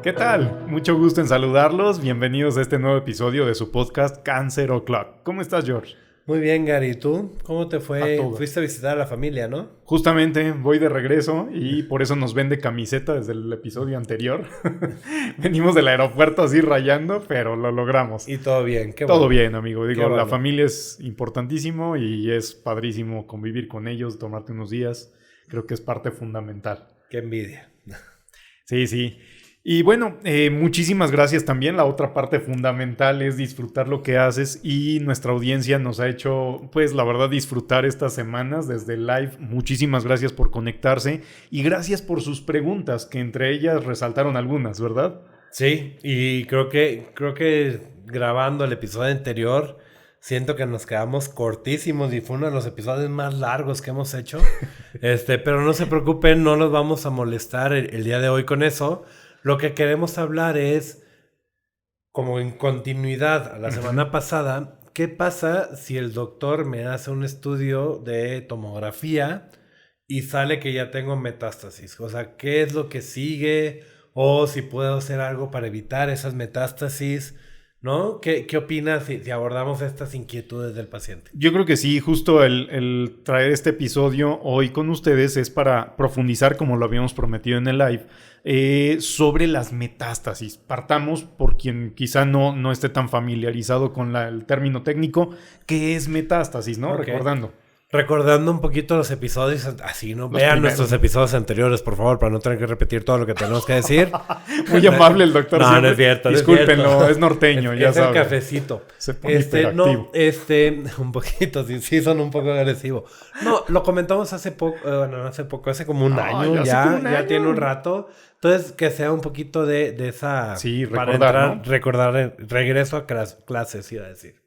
¿Qué tal? Mucho gusto en saludarlos. Bienvenidos a este nuevo episodio de su podcast Cancer O'Clock. ¿Cómo estás, George? Muy bien, Gary. ¿Y tú? ¿Cómo te A fue? todo. Fuiste a visitar a la familia, ¿no? Justamente voy de regreso y por eso nos vende camiseta desde el episodio anterior. Venimos del aeropuerto así rayando, pero lo logramos. Y todo bien, qué Todo bueno. bien, amigo. Qué Digo, la bueno. familia es importantísimo y es padrísimo convivir con ellos, tomarte unos días. Creo que es parte fundamental. Qué envidia. Sí, sí. Y bueno, muchísimas gracias también. La otra parte fundamental es disfrutar lo que haces y nuestra audiencia nos ha hecho, pues la verdad, disfrutar estas semanas desde el live. Muchísimas gracias por conectarse y gracias por sus preguntas, que entre ellas resaltaron algunas, ¿verdad? Sí, y creo que grabando el episodio anterior, siento que nos quedamos cortísimos y fue uno de los episodios más largos que hemos hecho. Pero no se preocupen, no los vamos a molestar el día de hoy con eso. Lo que queremos hablar es, como en continuidad a la Ujú. semana pasada, ¿qué pasa si el doctor me hace un estudio de tomografía y sale que ya tengo metástasis? O sea, ¿qué es lo que sigue? O si puedo hacer algo para evitar esas metástasis, ¿no? ¿Qué opinas si abordamos estas inquietudes del paciente? Yo creo que sí, justo el traer este episodio hoy con ustedes es para profundizar, como lo habíamos prometido en el live, sobre las metástasis. Partamos por quien quizá no esté tan familiarizado con el término técnico, ¿qué es metástasis, no? Ok. Recordando. Recordando un poquito los episodios, así, ¿no? Los Vean primeros, nuestros ¿no? episodios anteriores, por favor, para no tener que repetir todo lo que tenemos que decir. Muy amable el doctor No, no siempre. es cierto, no es Discúlpenlo, cierto. es norteño, ya Es el saben. cafecito. Se pone hiperactivo. Un poquito, sí, son un poco agresivos. No, lo comentamos hace poco, hace como un año, Ya hace como un ya tiene un año. rato. Entonces, que sea un poquito de esa, Sí, para recordar, ¿no? recordar, regreso a clases, iba a decir.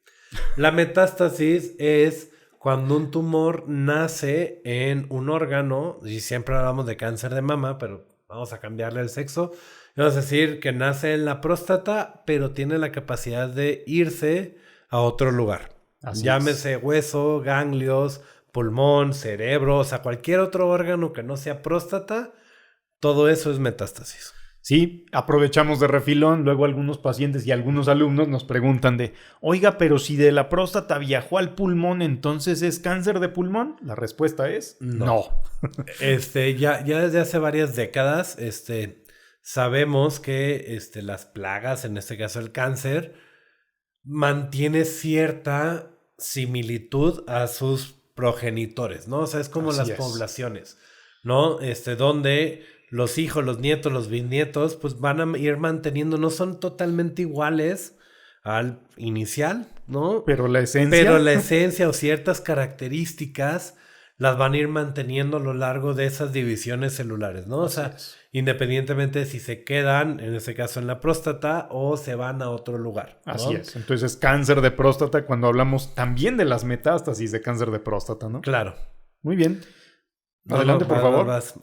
La metástasis es cuando un tumor nace en un órgano, y siempre hablamos de cáncer de mama, pero vamos a cambiarle el sexo. Vamos a decir que nace en la próstata, pero tiene la capacidad de irse a otro lugar. Así Llámese hueso, ganglios, pulmón, cerebro, o sea, cualquier otro órgano que no sea próstata, todo eso es metástasis. Sí, aprovechamos de refilón, luego algunos pacientes y algunos alumnos nos preguntan oiga, pero si de la próstata viajó al pulmón, ¿entonces es cáncer de pulmón? La respuesta es no. Ya desde hace varias décadas, sabemos que las plagas, en este caso el cáncer, mantiene cierta similitud a sus progenitores, ¿no? O sea, es como Así las es. poblaciones, ¿no? Donde los hijos, los nietos, los bisnietos, pues van a ir manteniendo, no son totalmente iguales al inicial, ¿no? Pero la Pero esencia, la esencia o ciertas características las van a ir manteniendo a lo largo de esas divisiones celulares, ¿no? O así sea, es. independientemente de si se quedan, en este caso en la próstata, o se van a otro lugar, Así ¿no? es. Entonces, cáncer de próstata cuando hablamos también de las metástasis de cáncer de próstata, ¿no? Claro. Muy bien. No, Adelante, por favor. vas.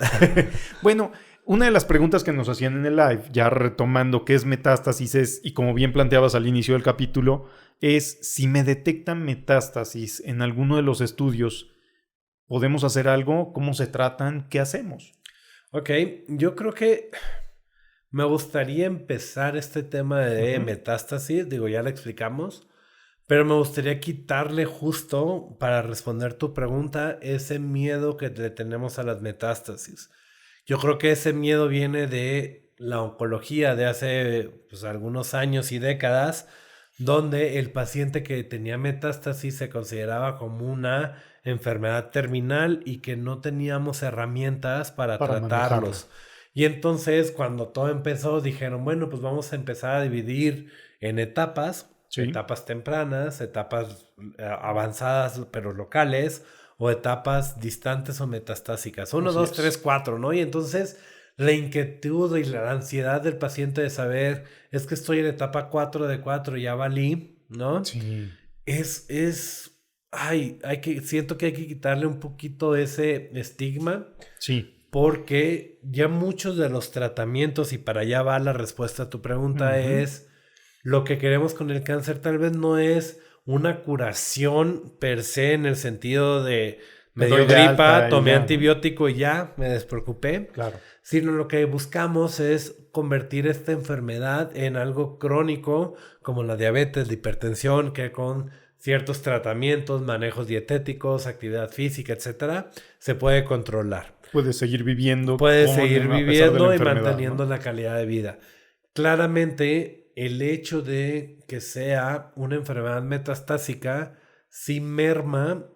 Bueno, una de las preguntas que nos hacían en el live, ya retomando qué es metástasis, y como bien planteabas al inicio del capítulo, es si me detectan metástasis en alguno de los estudios, ¿podemos hacer algo? ¿Cómo se tratan? ¿Qué hacemos? Ok, yo creo que me gustaría empezar este tema de Ujú. metástasis, digo, ya lo explicamos, pero me gustaría quitarle justo, para responder tu pregunta, ese miedo que le tenemos a las metástasis. Yo creo que ese miedo viene de la oncología de hace pues, algunos años y décadas, donde el paciente que tenía metástasis se consideraba como una enfermedad terminal y que no teníamos herramientas para Para manejarlo. tratarlos. Y entonces cuando todo empezó dijeron, bueno, pues vamos a empezar a dividir en etapas, Sí, etapas tempranas, etapas avanzadas pero locales, o etapas distantes o metastásicas. Uno, así dos, es. tres, cuatro, ¿no? Y entonces la inquietud y la ansiedad del paciente de saber, es que estoy en etapa 4 de 4 y ya valí, ¿no? Sí, Siento que hay que quitarle un poquito ese estigma sí. porque ya muchos de los tratamientos, y para allá va la respuesta a tu pregunta, Ujú. es lo que queremos con el cáncer tal vez no es una curación per se en el sentido me dio gripa, tomé antibiótico y ya, me despreocupé. Claro. Sino lo que buscamos es convertir esta enfermedad en algo crónico, como la diabetes, la hipertensión, que con ciertos tratamientos, manejos dietéticos, actividad física, etcétera, se puede controlar. Puedes seguir viviendo. Puedes seguir viviendo y manteniendo, ¿no?, la calidad de vida. Claramente, el hecho de que sea una enfermedad metastásica sí merma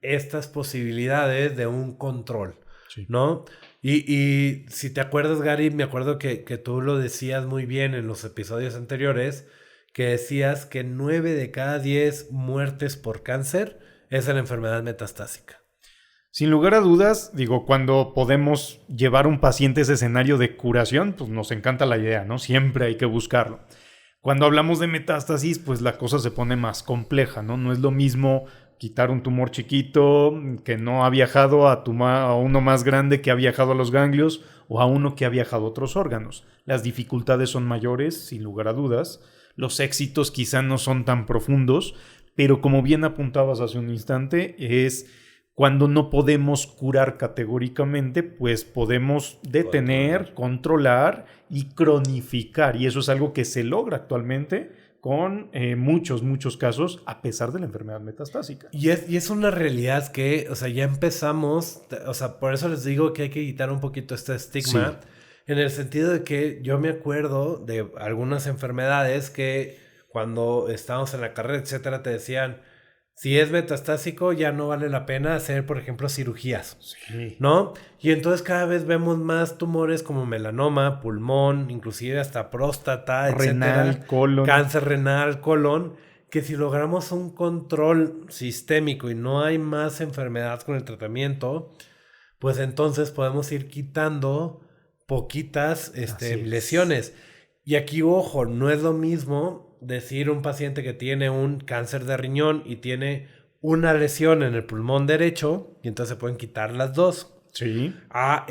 estas posibilidades de un control, ¿no? Y si te acuerdas, Gary, me acuerdo que tú lo decías muy bien en los episodios anteriores, que decías que 9 de cada 10 muertes por cáncer es en enfermedad metastásica. Sin lugar a dudas, digo, cuando podemos llevar a un paciente a ese escenario de curación, pues nos encanta la idea, ¿no? Siempre hay que buscarlo. Cuando hablamos de metástasis, pues la cosa se pone más compleja, ¿no? No es lo mismo quitar un tumor chiquito que no ha viajado a uno más grande que ha viajado a los ganglios o a uno que ha viajado a otros órganos. Las dificultades son mayores, sin lugar a dudas. Los éxitos quizá no son tan profundos, pero como bien apuntabas hace un instante, es cuando no podemos curar categóricamente, pues podemos detener, controlar y cronificar. Y eso es algo que se logra actualmente con muchos casos, a pesar de la enfermedad metastásica. Y es una realidad que, o sea, ya empezamos, o sea, por eso les digo que hay que quitar un poquito este estigma, en el sentido de que yo me acuerdo de algunas enfermedades que cuando estábamos en la carrera, etcétera, te decían, si es metastásico ya no vale la pena hacer, por ejemplo, cirugías, ¿no? Y entonces cada vez vemos más tumores como melanoma, pulmón, inclusive hasta próstata, renal, etcétera, colon. Cáncer renal, colon, que si logramos un control sistémico y no hay más enfermedad con el tratamiento, pues entonces podemos ir quitando poquitas lesiones. Y aquí, ojo, no es lo mismo decir un paciente que tiene un cáncer de riñón y tiene una lesión en el pulmón derecho y entonces se pueden quitar las dos. Sí. A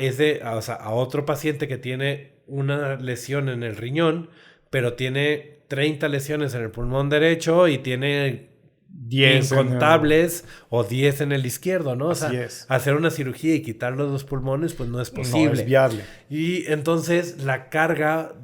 otro paciente que tiene una lesión en el riñón, pero tiene 30 lesiones en el pulmón derecho y tiene 10 incontables o 10 en el izquierdo, ¿no? Así es. Hacer una cirugía y quitar los dos pulmones, pues no es posible. No es viable. Y entonces la carga,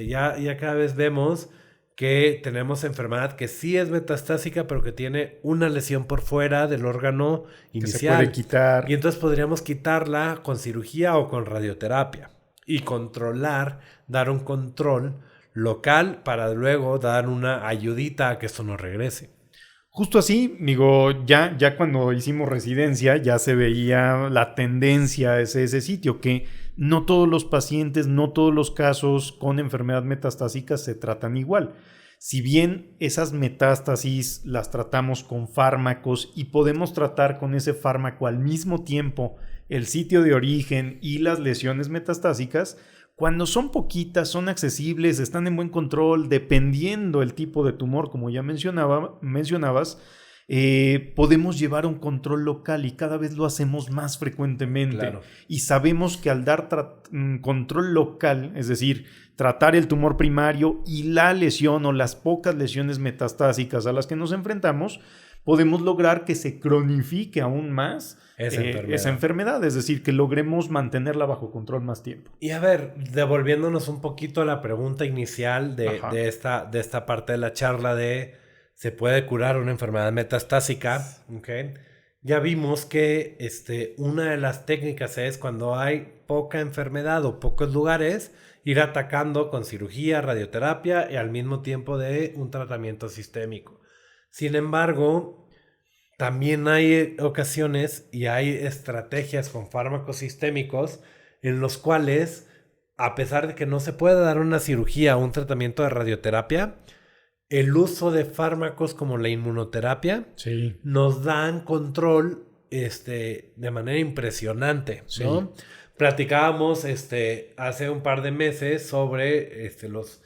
ya cada vez vemos que tenemos enfermedad que sí es metastásica, pero que tiene una lesión por fuera del órgano inicial. Que se puede quitar. Y entonces podríamos quitarla con cirugía o con radioterapia. Y controlar, dar un control local para luego dar una ayudita a que esto no regrese. Justo así, digo, ya cuando hicimos residencia ya se veía la tendencia a ese sitio, que no todos los pacientes, no todos los casos con enfermedad metastásica se tratan igual. Si bien esas metástasis las tratamos con fármacos y podemos tratar con ese fármaco al mismo tiempo el sitio de origen y las lesiones metastásicas, cuando son poquitas, son accesibles, están en buen control, dependiendo el tipo de tumor, como ya mencionabas, podemos llevar un control local y cada vez lo hacemos más frecuentemente. Claro. Y sabemos que al dar control local, es decir, tratar el tumor primario y la lesión o las pocas lesiones metastásicas a las que nos enfrentamos, podemos lograr que se cronifique aún más esa enfermedad, es decir, que logremos mantenerla bajo control más tiempo. Y a ver, devolviéndonos un poquito a la pregunta inicial de esta parte de la charla de ¿se puede curar una enfermedad metastásica? ¿Okay? Ya vimos que una de las técnicas es cuando hay poca enfermedad o pocos lugares, ir atacando con cirugía, radioterapia y al mismo tiempo de un tratamiento sistémico. Sin embargo, también hay ocasiones y hay estrategias con fármacos sistémicos en los cuales, a pesar de que no se puede dar una cirugía o un tratamiento de radioterapia, el uso de fármacos como la inmunoterapia nos dan control de manera impresionante, ¿no? Sí. Platicábamos hace un par de meses sobre los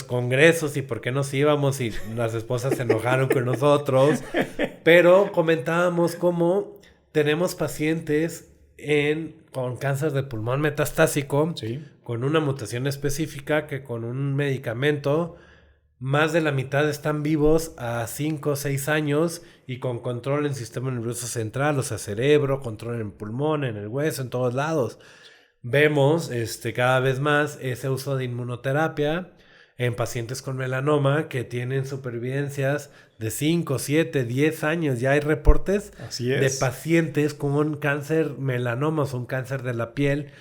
congresos y por qué nos íbamos y las esposas se enojaron con nosotros, pero comentábamos cómo tenemos pacientes con cáncer de pulmón metastásico, con una mutación específica que con un medicamento más de la mitad están vivos a 5 o 6 años y con control en sistema nervioso central, o sea, cerebro, control en el pulmón, en el hueso, en todos lados. Vemos cada vez más ese uso de inmunoterapia en pacientes con melanoma que tienen supervivencias de 5, 7, 10 años. Ya hay reportes de pacientes con cáncer melanoma, o un cáncer de la piel,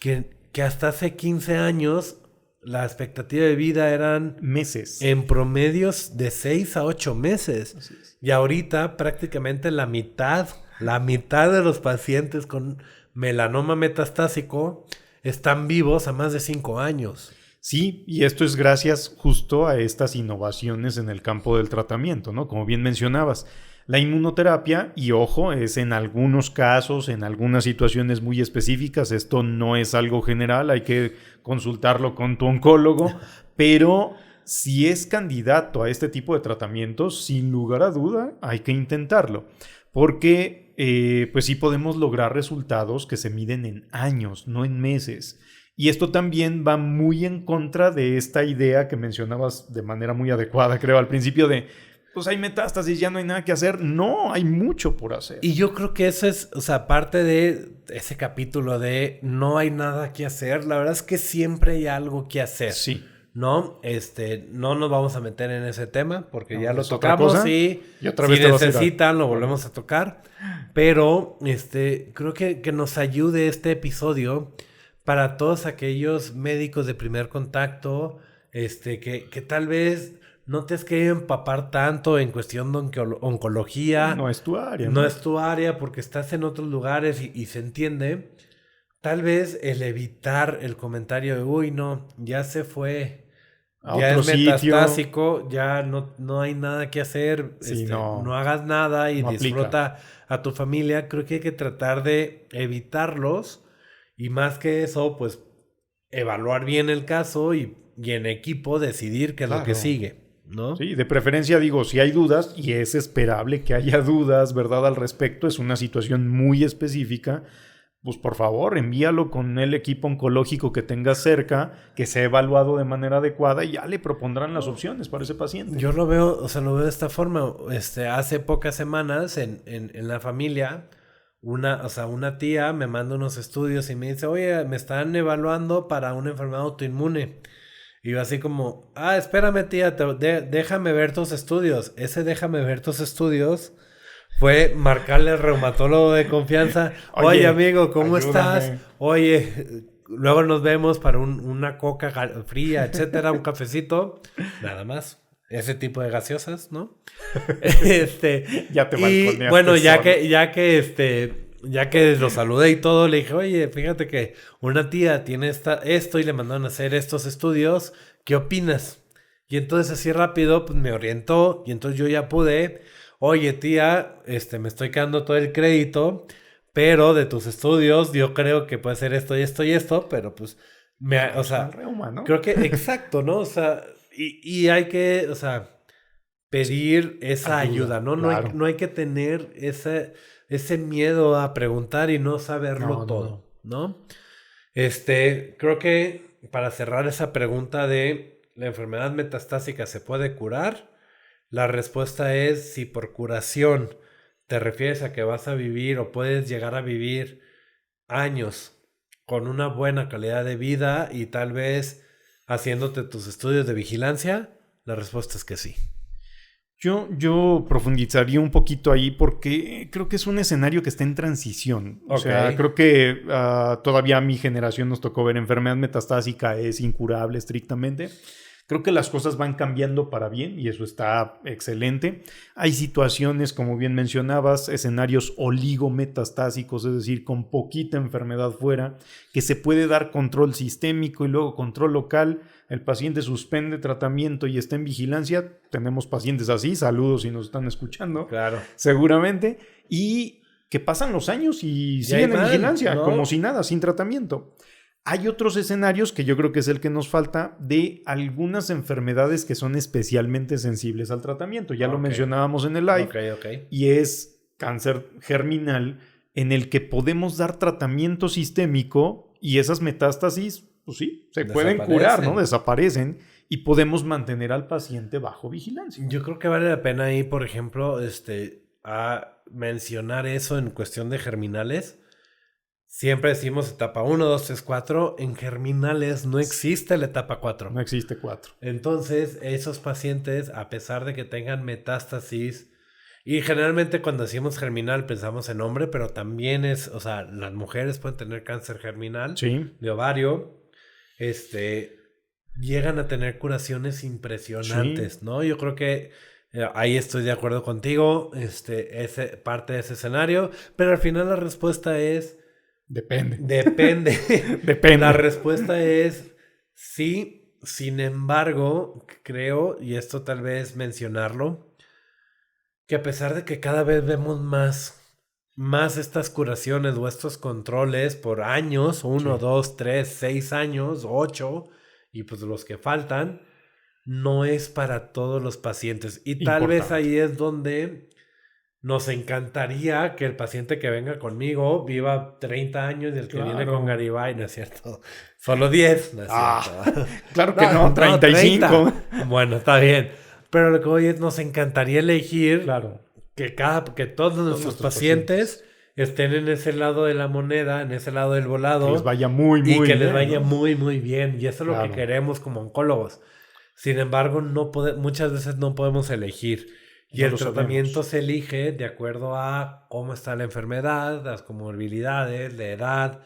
que hasta hace 15 años la expectativa de vida eran meses. En promedios de 6 a 8 meses. Y ahorita prácticamente la mitad de los pacientes con melanoma metastásico están vivos a más de 5 años. Sí, y esto es gracias justo a estas innovaciones en el campo del tratamiento, ¿no? Como bien mencionabas, la inmunoterapia, y ojo, es en algunos casos, en algunas situaciones muy específicas, esto no es algo general, hay que consultarlo con tu oncólogo, pero si es candidato a este tipo de tratamientos, sin lugar a duda, hay que intentarlo, porque pues sí podemos lograr resultados que se miden en años, no en meses. Y esto también va muy en contra de esta idea que mencionabas de manera muy adecuada, creo, al principio de, pues hay metástasis, ya no hay nada que hacer. No, hay mucho por hacer. Y yo creo que eso es, o sea, parte de ese capítulo de no hay nada que hacer. La verdad es que siempre hay algo que hacer. Sí. ¿No? No nos vamos a meter en ese tema porque no, ya lo tocamos y otra vez si necesitan lo volvemos a tocar. Pero creo que nos ayude este episodio para todos aquellos médicos de primer contacto, que tal vez no te has querido empapar tanto en cuestión de oncología. No es tu área. No es tu área porque estás en otros lugares y se entiende. Tal vez el evitar el comentario de, uy, no, ya se fue, ya es metastásico, sitio. Ya no hay nada que hacer, sí, no hagas nada y no disfruta a tu familia. Creo que hay que tratar de evitarlos y más que eso, pues evaluar bien el caso y en equipo decidir qué es lo que sigue, ¿no? Sí, de preferencia digo, si hay dudas, y es esperable que haya dudas, ¿verdad? Al respecto, es una situación muy específica, pues por favor, envíalo con el equipo oncológico que tengas cerca, que sea evaluado de manera adecuada y ya le propondrán las opciones para ese paciente. Yo lo veo de esta forma. Hace pocas semanas en la familia, una tía me manda unos estudios y me dice, oye, me están evaluando para una enfermedad autoinmune. Y yo así como, espérame tía, déjame ver tus estudios. Ese déjame ver tus estudios fue marcarle al reumatólogo de confianza. Oye amigo, ¿cómo estás? Oye, luego nos vemos para una coca fría, etcétera, un cafecito. Nada más. Ese tipo de gaseosas, ¿no? Ya te balconeaste. Y bueno, ya que lo saludé y todo, le dije, oye, fíjate que una tía tiene esto y le mandaron a hacer estos estudios. ¿Qué opinas? Y entonces así rápido, pues me orientó y entonces yo ya pude... Oye, tía, me estoy quedando todo el crédito, pero de tus estudios yo creo que puede ser esto y esto y esto, pero pues, o sea, reuma, ¿no? Creo que exacto, ¿no? O sea, y hay que, o sea, pedir esa ayuda, ¿no? Claro. No hay que tener ese miedo a preguntar y no saberlo todo, ¿no? Creo que para cerrar esa pregunta de ¿la enfermedad metastásica se puede curar? La respuesta es si por curación te refieres a que vas a vivir o puedes llegar a vivir años con una buena calidad de vida y tal vez haciéndote tus estudios de vigilancia, la respuesta es que sí. Yo profundizaría un poquito ahí porque creo que es un escenario que está en transición. O sea, creo que todavía a mi generación nos tocó ver enfermedad metastásica es incurable estrictamente. Creo que las cosas van cambiando para bien y eso está excelente. Hay situaciones, como bien mencionabas, escenarios oligometastásicos, es decir, con poquita enfermedad fuera, que se puede dar control sistémico y luego control local. El paciente suspende tratamiento y está en vigilancia. Tenemos pacientes así, saludos si nos están escuchando. Claro. Seguramente. Y que pasan los años y siguen en vigilancia, ¿no? Como si nada, sin tratamiento. Hay otros escenarios que yo creo que es el que nos falta de algunas enfermedades que son especialmente sensibles al tratamiento. Ya lo mencionábamos en el live. Y es cáncer germinal en el que podemos dar tratamiento sistémico y esas metástasis, pues sí, se pueden curar, ¿no? Desaparecen y podemos mantener al paciente bajo vigilancia. Yo creo que vale la pena ahí, por ejemplo, a mencionar eso en cuestión de germinales. Siempre decimos etapa 1, 2, 3, 4. En germinales no existe la etapa 4. No existe 4. Entonces, esos pacientes, a pesar de que tengan metástasis, y generalmente cuando decimos germinal pensamos en hombre, pero también o sea, las mujeres pueden tener cáncer germinal de ovario, llegan a tener curaciones impresionantes, ¿no? Yo creo que ahí estoy de acuerdo contigo, parte de ese escenario, pero al final la respuesta es... Depende. Depende. La respuesta es sí. Sin embargo, creo, y esto tal vez mencionarlo, que a pesar de que cada vez vemos más estas curaciones o estos controles por años, 1, 2, 3, 6 años, 8, y pues los que faltan, no es para todos los pacientes. Y tal vez ahí es donde... Nos encantaría que el paciente que venga conmigo viva 30 años y el que viene con Garibay, ¿no es cierto? Solo 10, ¿no es cierto? Claro que no, 35. 30. Bueno, está bien. Pero lo que hoy es, nos encantaría elegir que todos nuestros pacientes estén en ese lado de la moneda, en ese lado del volado. Que les vaya muy, muy bien. Y que les vaya muy, muy bien. Y eso es lo que queremos como oncólogos. Sin embargo, muchas veces no podemos elegir. Y el tratamiento se elige de acuerdo a cómo está la enfermedad, las comorbilidades, la edad,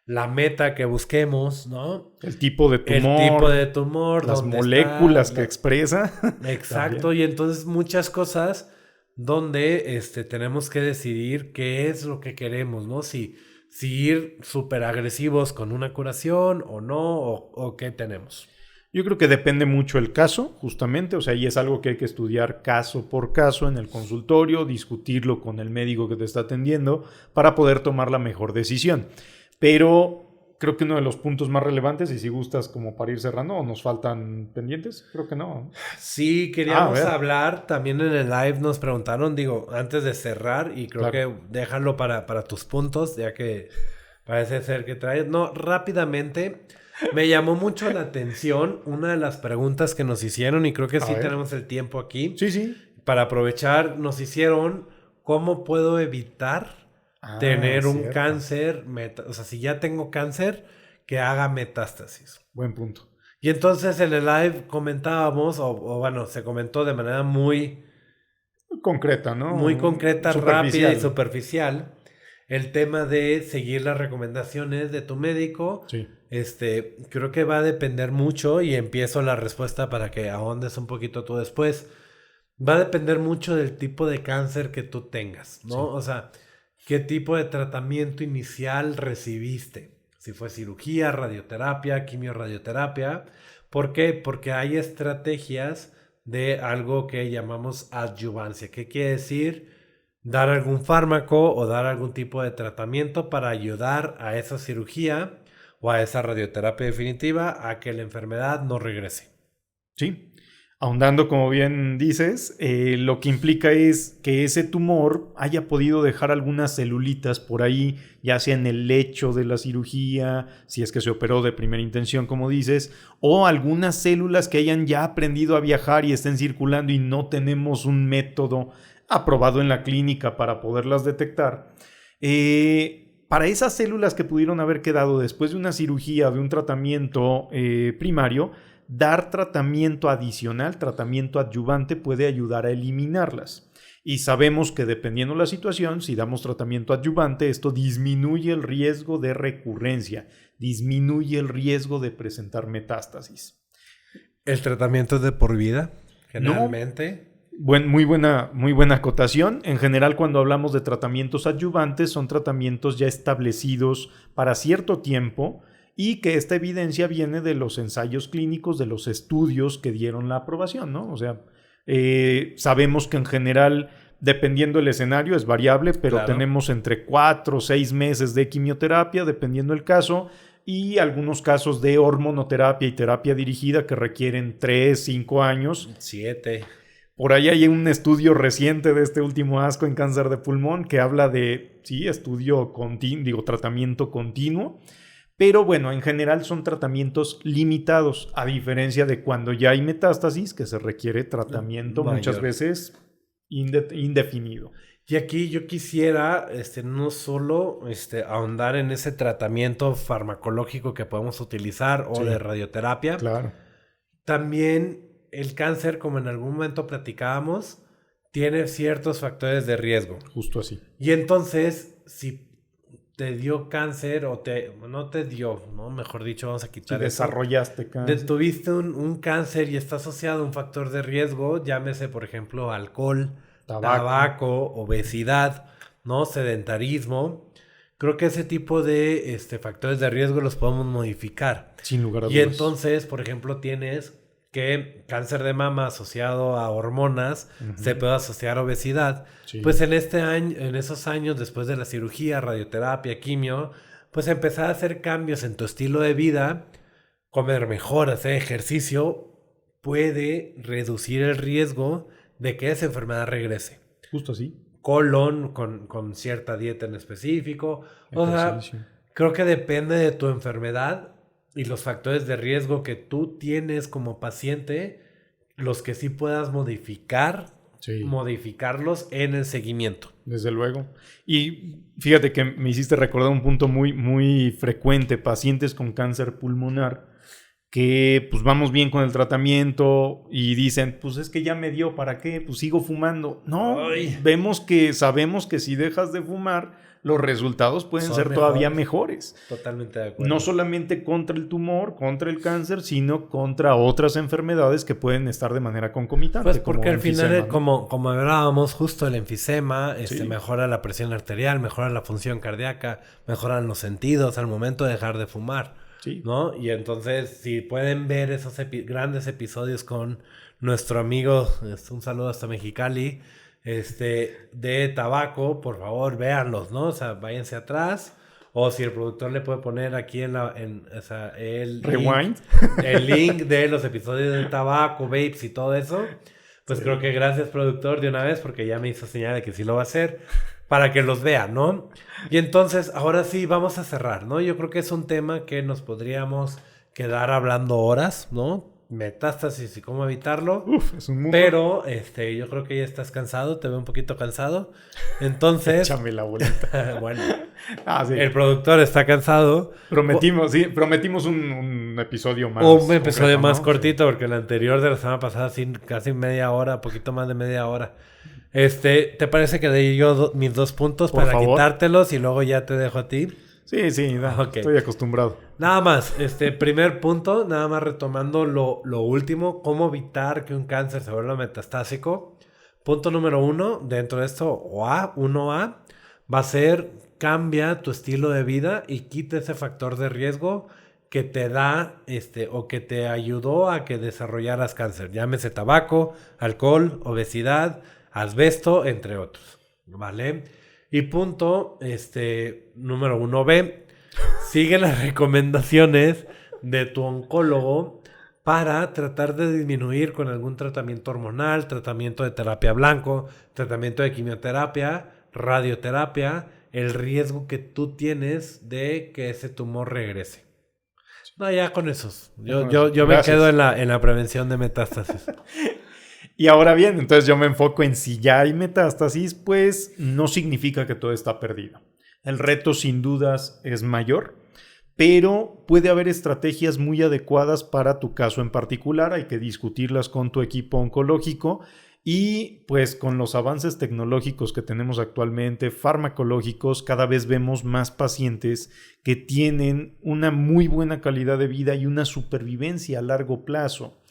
la meta que busquemos, ¿no? El tipo de tumor. Las moléculas que expresa. Exacto. Y entonces muchas cosas donde tenemos que decidir qué es lo que queremos, ¿no? Si ir súper agresivos con una curación o no, o qué tenemos. Yo creo que depende mucho el caso, justamente, o sea, y es algo que hay que estudiar caso por caso en el consultorio, discutirlo con el médico que te está atendiendo para poder tomar la mejor decisión. Pero creo que uno de los puntos más relevantes, y si gustas como para ir cerrando, ¿o nos faltan pendientes? Creo que no. Sí, queríamos hablar, también en el live nos preguntaron, antes de cerrar, y creo que déjalo para tus puntos, ya que parece ser que traes. No, rápidamente... Me llamó mucho la atención una de las preguntas que nos hicieron y creo que tenemos el tiempo aquí. Sí. Para aprovechar, nos hicieron ¿cómo puedo evitar tener un cáncer? O sea, si ya tengo cáncer, que haga metástasis. Buen punto. Y entonces en el live comentábamos, o bueno, se comentó de manera muy concreta, ¿no? Muy concreta, rápida y superficial. El tema de seguir las recomendaciones de tu médico. Sí. Creo que va a depender mucho y empiezo la respuesta para que ahondes un poquito tú después. Va a depender mucho del tipo de cáncer que tú tengas, ¿no? Sí. O sea, qué tipo de tratamiento inicial recibiste. Si fue cirugía, radioterapia, quimioradioterapia. ¿Por qué? Porque hay estrategias de algo que llamamos adyuvancia. ¿Qué quiere decir? Dar algún fármaco o dar algún tipo de tratamiento para ayudar a esa cirugía o a esa radioterapia definitiva a que la enfermedad no regrese. Sí, ahondando como bien dices, lo que implica es que ese tumor haya podido dejar algunas celulitas por ahí, ya sea en el lecho de la cirugía, si es que se operó de primera intención como dices, o algunas células que hayan ya aprendido a viajar y estén circulando y no tenemos un método aprobado en la clínica para poderlas detectar. Para esas células que pudieron haber quedado después de una cirugía o de un tratamiento primario, dar tratamiento adicional, tratamiento adyuvante puede ayudar a eliminarlas. Y sabemos que dependiendo de la situación, si damos tratamiento adyuvante, esto disminuye el riesgo de recurrencia, disminuye el riesgo de presentar metástasis. ¿El tratamiento es de por vida, generalmente? No. Muy buena acotación. En general, cuando hablamos de tratamientos adyuvantes, son tratamientos ya establecidos para cierto tiempo y que esta evidencia viene de los ensayos clínicos, de los estudios que dieron la aprobación, ¿no? O sea, sabemos que en general, dependiendo del escenario, es variable, pero tenemos entre 4 o 6 meses de quimioterapia, dependiendo del caso, y algunos casos de hormonoterapia y terapia dirigida que requieren 3, 5 años. 7. Por ahí hay un estudio reciente de este último ASCO en cáncer de pulmón que habla de, tratamiento continuo, Pero bueno, en general son tratamientos limitados, a diferencia de cuando ya hay metástasis, que se requiere tratamiento muchas veces indefinido. Y aquí yo quisiera no solo ahondar en ese tratamiento farmacológico que podemos utilizar o de radioterapia. Claro. También el cáncer, como en algún momento platicábamos, tiene ciertos factores de riesgo. Justo así. Y entonces, si te dio cáncer o no te dio, ¿no? Mejor dicho, vamos a quitar eso. Desarrollaste cáncer. Tuviste un cáncer y está asociado a un factor de riesgo, llámese, por ejemplo, alcohol, tabaco, obesidad, ¿no? Sedentarismo. Creo que ese tipo de factores de riesgo los podemos modificar. Sin lugar a dudas. Y entonces, por ejemplo, tienes que cáncer de mama asociado a hormonas se puede asociar a obesidad. Sí. Pues en esos años después de la cirugía, radioterapia, quimio, pues empezar a hacer cambios en tu estilo de vida, comer mejor, hacer ejercicio, puede reducir el riesgo de que esa enfermedad regrese. Justo así. Colon con cierta dieta en específico. O sea, creo que depende de tu enfermedad y los factores de riesgo que tú tienes como paciente, los que sí puedas modificarlos en el seguimiento. Desde luego. Y fíjate que me hiciste recordar un punto muy, muy frecuente, pacientes con cáncer pulmonar, que pues vamos bien con el tratamiento y dicen, pues es que ya me dio, ¿para qué? Pues sigo fumando. No, sabemos que si dejas de fumar, los resultados pueden ser todavía mejores. Totalmente de acuerdo. No solamente contra el tumor, contra el cáncer, sino contra otras enfermedades que pueden estar de manera concomitante. Pues porque al final, ¿no? como hablábamos, justo el enfisema mejora la presión arterial, mejora la función cardíaca, mejoran los sentidos al momento de dejar de fumar. Sí. ¿No? Y entonces, si pueden ver esos grandes episodios con nuestro amigo, un saludo hasta Mexicali, de tabaco, por favor, véanlos, ¿no? O sea, váyanse atrás. O si el productor le puede poner aquí el rewind, el link de los episodios de tabaco, vapes y todo eso, pues creo que gracias, productor, de una vez, porque ya me hizo señal de que sí lo va a hacer, para que los vean, ¿no? Y entonces, ahora sí, vamos a cerrar, ¿no? Yo creo que es un tema que nos podríamos quedar hablando horas, ¿no? Metástasis y cómo evitarlo. Es un mundo. Pero yo creo que ya estás cansado, te veo un poquito cansado. Entonces, échame la bolita. Bueno, el productor está cansado. Prometimos un episodio más. Un episodio más cortito, porque el anterior de la semana pasada, casi media hora, poquito más de media hora. ¿Te parece que dé yo mis 2 puntos por favor, quitártelos y luego ya te dejo a ti? Sí, okay. Estoy acostumbrado. Nada más, primer punto, nada más retomando lo último, cómo evitar que un cáncer se vuelva metastásico. Punto número 1, dentro de esto, 1A, va a ser cambia tu estilo de vida y quita ese factor de riesgo que te da o que te ayudó a que desarrollaras cáncer. Llámese tabaco, alcohol, obesidad, asbesto, entre otros, ¿vale? Y punto, número 1B, sigue las recomendaciones de tu oncólogo para tratar de disminuir con algún tratamiento hormonal, tratamiento de terapia blanco, tratamiento de quimioterapia, radioterapia, el riesgo que tú tienes de que ese tumor regrese. No, ya con esos. Yo me quedo en la prevención de metástasis. Y ahora bien, entonces yo me enfoco en si ya hay metástasis, pues no significa que todo está perdido. El reto sin dudas es mayor, pero puede haber estrategias muy adecuadas para tu caso en particular. Hay que discutirlas con tu equipo oncológico y pues con los avances tecnológicos que tenemos actualmente, farmacológicos, cada vez vemos más pacientes que tienen una muy buena calidad de vida y una supervivencia a largo plazo.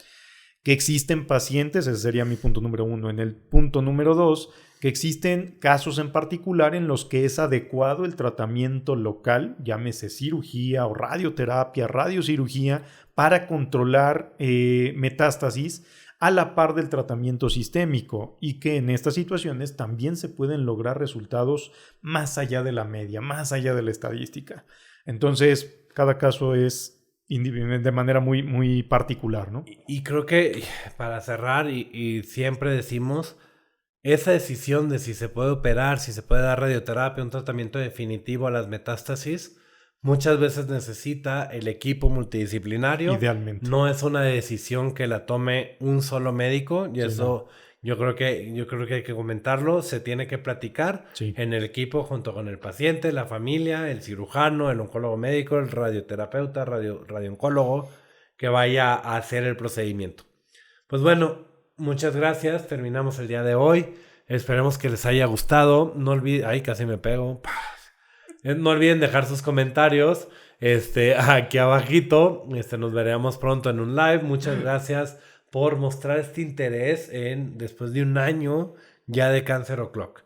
Que existen pacientes, ese sería mi punto número 1. En el punto número 2, que existen casos en particular en los que es adecuado el tratamiento local, llámese cirugía o radioterapia, radiocirugía, para controlar metástasis a la par del tratamiento sistémico y que en estas situaciones también se pueden lograr resultados más allá de la media, más allá de la estadística. Entonces, cada caso es de manera muy, muy particular, ¿no? Y creo que para cerrar, y siempre decimos, esa decisión de si se puede operar, si se puede dar radioterapia, un tratamiento definitivo a las metástasis, muchas veces necesita el equipo multidisciplinario. Idealmente. No es una decisión que la tome un solo médico y eso yo creo que hay que comentarlo. Se tiene que platicar en el equipo junto con el paciente, la familia, el cirujano, el oncólogo médico, el radioterapeuta, radiooncólogo que vaya a hacer el procedimiento. Pues bueno, muchas gracias. Terminamos el día de hoy. Esperemos que les haya gustado. No olviden... Ay, casi me pego. No olviden dejar sus comentarios aquí abajito. Nos veremos pronto en un live. Muchas gracias por mostrar este interés después de un año ya de Cancer O'Clock.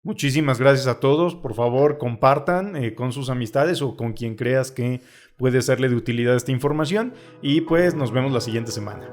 Muchísimas gracias a todos. Por favor, compartan con sus amistades o con quien creas que puede serle de utilidad esta información. Y pues nos vemos la siguiente semana.